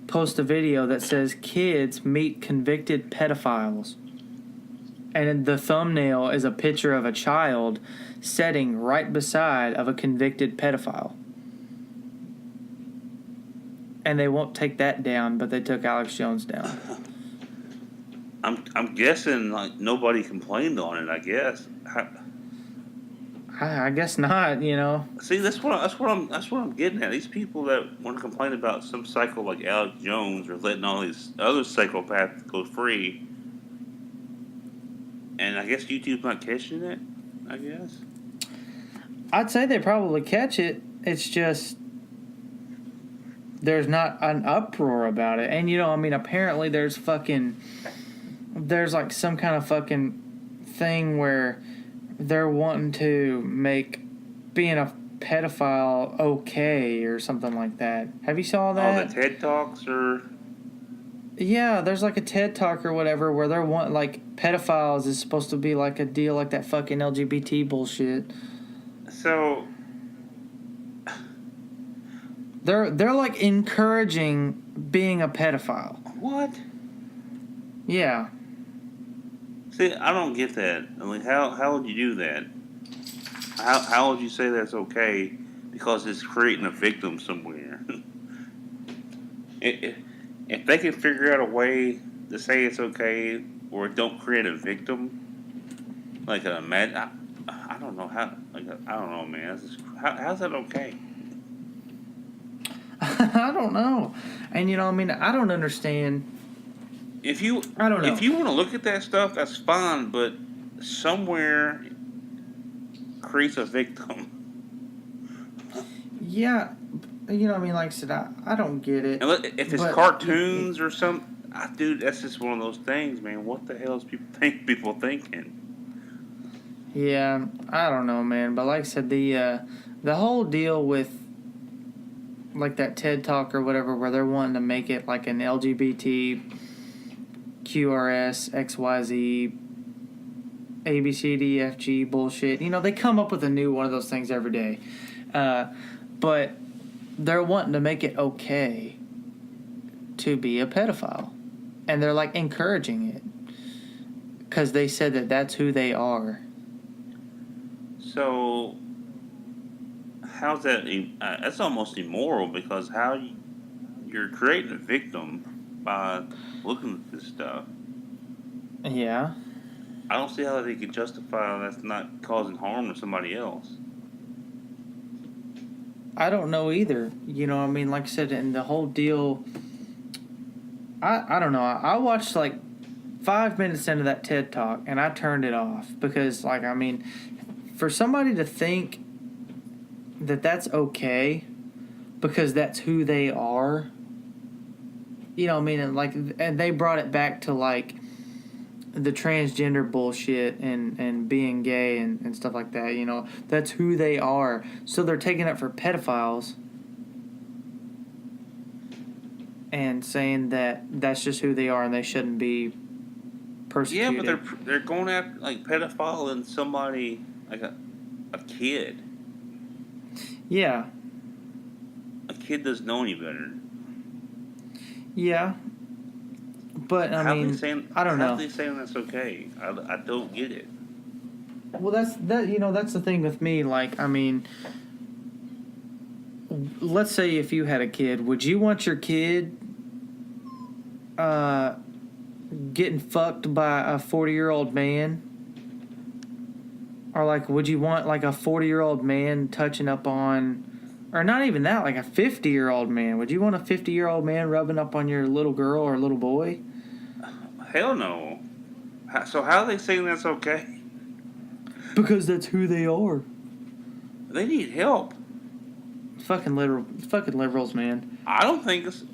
post a video that says kids meet convicted pedophiles. And the thumbnail is a picture of a child sitting right beside of a convicted pedophile. And they won't take that down, but they took Alex Jones down. I'm guessing like nobody complained on it. I guess. I guess not. You know. See, that's what I'm getting at. These people that want to complain about some psycho like Alex Jones or letting all these other psychopaths go free, and I guess YouTube's not catching it. I guess. I'd say they probably catch it. It's just there's not an uproar about it, and I mean, apparently there's like some kind of fucking thing where they're wanting to make being a pedophile okay or something like that. Have you saw that? Oh, the TED Talks or... Yeah, there's like a TED Talk or whatever where they're like pedophiles is supposed to be like a deal like that fucking LGBT bullshit. So... They're like encouraging being a pedophile. What? Yeah. See, I don't get that. I mean, how would you do that? How would you say that's okay because it's creating a victim somewhere? If they can figure out a way to say it's okay or don't create a victim, like a I don't know how. Like I don't know, man. How's that okay? I don't know, and I mean, I don't understand. I don't know. If you want to look at that stuff, that's fine, but somewhere creates a victim. Yeah, I mean, like I said, I don't get it. And if it's cartoons or something, dude, that's just one of those things, man. What the hell is people thinking? Yeah, I don't know, man. But like I said, the whole deal with like that TED Talk or whatever, where they're wanting to make it like an LGBT QRS, XYZ, ABCDFG bullshit. They come up with a new one of those things every day. But they're wanting to make it okay to be a pedophile. And they're like encouraging it. Because they said that that's who they are. So, how's that? That's almost immoral because you're creating a victim by looking at this stuff. Yeah. I don't see how they can justify that's not causing harm to somebody else. I don't know either. I mean, like I said, and the whole deal, I don't know. I watched like 5 minutes into that TED Talk and I turned it off because, like, I mean, for somebody to think that that's okay because that's who they are, I mean, and they brought it back to like the transgender bullshit and being gay and stuff like that. That's who they are. So they're taking it for pedophiles and saying that that's just who they are and they shouldn't be persecuted. Yeah, but they're going after like pedophile and somebody like a kid. Yeah. A kid doesn't know any better. Yeah. But I mean, I don't know. How are they saying that's okay? I don't get it. Well, that's the thing with me. Like, I mean, let's say if you had a kid, would you want your kid getting fucked by a 40-year-old man? Or like, would you want like a 40-year-old man touching up on, or not even that, like a 50-year-old man? Would you want a 50-year-old man rubbing up on your little girl or little boy? Hell no. So how are they saying that's okay? Because that's who they are. They need help. Fucking liberals, man. I don't think it's.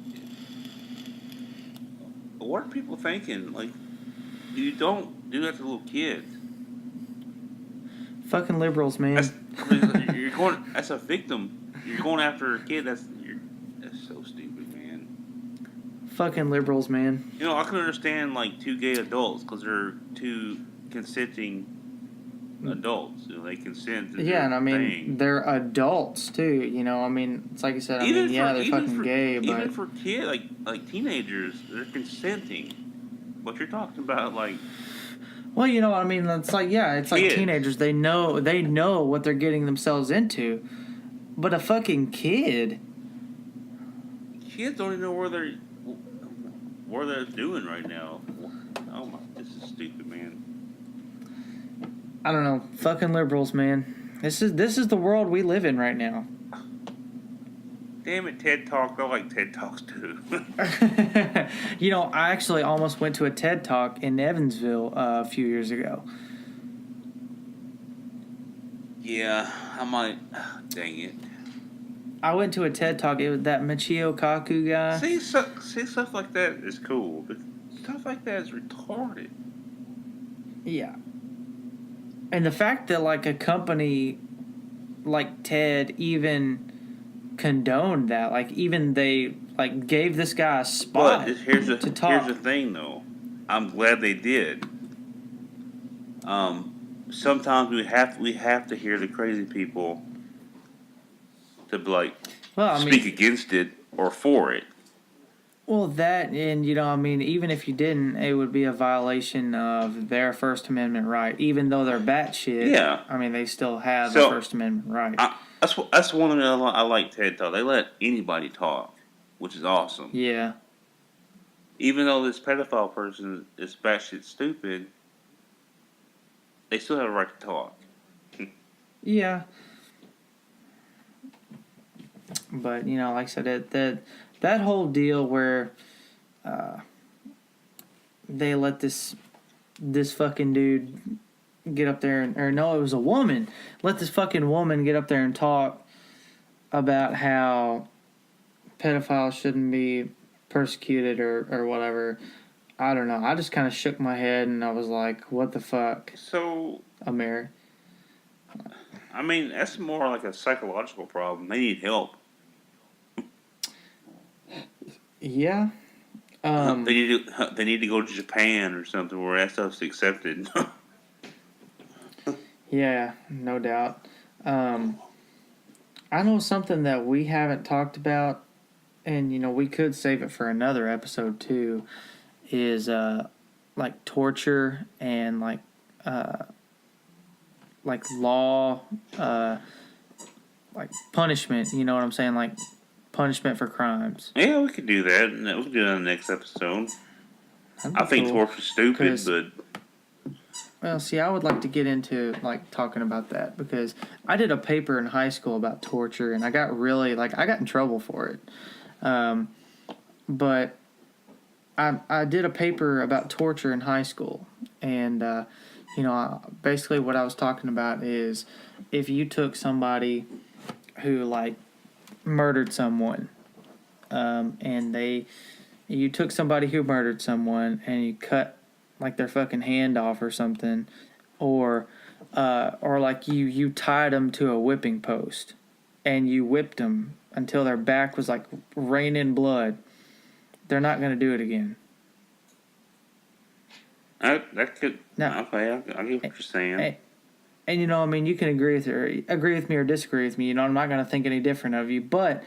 What are people thinking? Like, you don't do that to little kids. Fucking liberals, man. You're going. That's a victim. You're going after a kid. That's so stupid, man. Fucking liberals, man. You know, I can understand like two gay adults because they're two consenting adults. You know, they consent. To Yeah, and I mean thing. they're adults too. You know, I mean it's like you said. I mean, yeah, they're fucking gay, but even for kids, like teenagers, they're consenting. What you're talking about, like. Well, you know, I mean, it's like, yeah, it's like teenagers. They know what they're getting themselves into. But a fucking kid. Kids don't even know where they're doing right now. Oh my, this is stupid, man. I don't know, fucking liberals, man. This is the world we live in right now. Damn it, TED Talk. I like TED Talks too. You know, I actually almost went to a TED Talk in Evansville a few years ago. Yeah, I might. Dang it. I went to a TED Talk. It was that Michio Kaku guy. See, stuff like that is cool, but stuff like that is retarded. Yeah. And the fact that, like, a company like TED even condoned that, like, even they, like, gave this guy a spot Here's the thing, though. I'm glad they did. Sometimes we have to hear the crazy people to, like, speak against it or for it. Well, that, and, you know, I mean, even if you didn't, it would be a violation of their First Amendment right. Even though they're batshit, yeah. I mean, they still have the First Amendment right. That's one thing I like TED Talk. They let anybody talk, which is awesome. Yeah. Even though this pedophile person is batshit stupid, they still have a right to talk. Yeah. But, you know, like I said, that whole deal where they let this fucking dude get up there or no, it was a woman. Let this fucking woman get up there and talk about how pedophiles shouldn't be persecuted or whatever. I don't know. I just kind of shook my head and I was like, what the fuck? So, America. I mean, that's more like a psychological problem. They need help. Yeah. They need to go to Japan or something where that stuff's accepted. Yeah, no doubt. I know something that we haven't talked about, and you know we could save it for another episode too, is like torture and like law, like punishment. You know what I'm saying? Like punishment for crimes. Yeah, we could do that. We could do that in the next episode. I think torture's stupid, but. Well, see, I would like to get into, like, talking about that because I did a paper in high school about torture, and I got in trouble for it. But I did a paper about torture in high school, and, you know, basically what I was talking about is if you took somebody who, like, murdered someone, and you took somebody who murdered someone, and you cut like their fucking hand off or something, or like you tied them to a whipping post and you whipped them until their back was like raining blood, they're not going to do it again. That could. Now, okay, I get what you're saying. And you know, I mean, you can agree with me or disagree with me. You know, I'm not going to think any different of you, but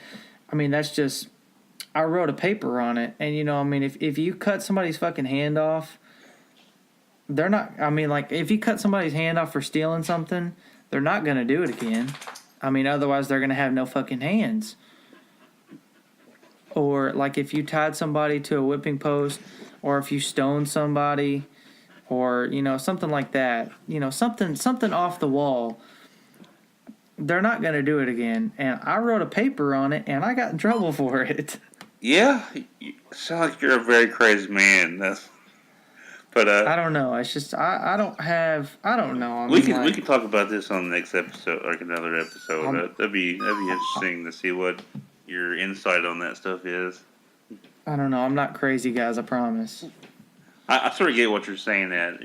I mean, that's just, I wrote a paper on it, and you know, I mean, if you cut somebody's fucking hand off, they're not, I mean, like, if you cut somebody's hand off for stealing something, they're not going to do it again. I mean, otherwise they're going to have no fucking hands. Or, like, if you tied somebody to a whipping post, or if you stoned somebody, or, you know, something like that, you know, something off the wall, they're not going to do it again. And I wrote a paper on it, and I got in trouble for it. Yeah, you sound like you're a very crazy man. But I don't know. It's just I don't have. I don't know. I we mean, can we like, can talk about this on the next episode, like another episode. I'm, That'd be interesting to see what your insight on that stuff is. I don't know. I'm not crazy, guys. I promise. I sort of get what you're saying. That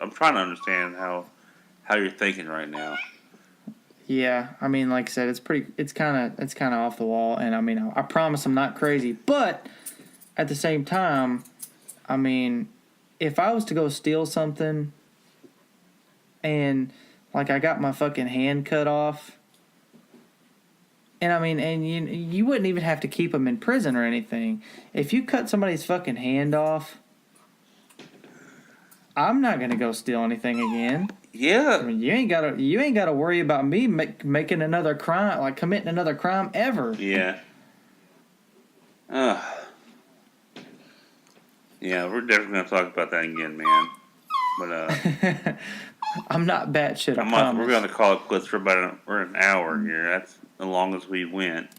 I'm trying to understand how you're thinking right now. Yeah, I mean, like I said, it's kind of off the wall, and I mean, I promise I'm not crazy, but at the same time, I mean, if I was to go steal something, and like I got my fucking hand cut off, and I mean, and you wouldn't even have to keep them in prison or anything. If you cut somebody's fucking hand off, I'm not gonna go steal anything again. Yeah. I mean, you ain't gotta worry about me making another crime, like committing another crime ever. Yeah. Yeah, we're definitely gonna talk about that again, man. But I'm not batshit. I promise. we're gonna call it quits for about we're an hour here. That's the longest we went.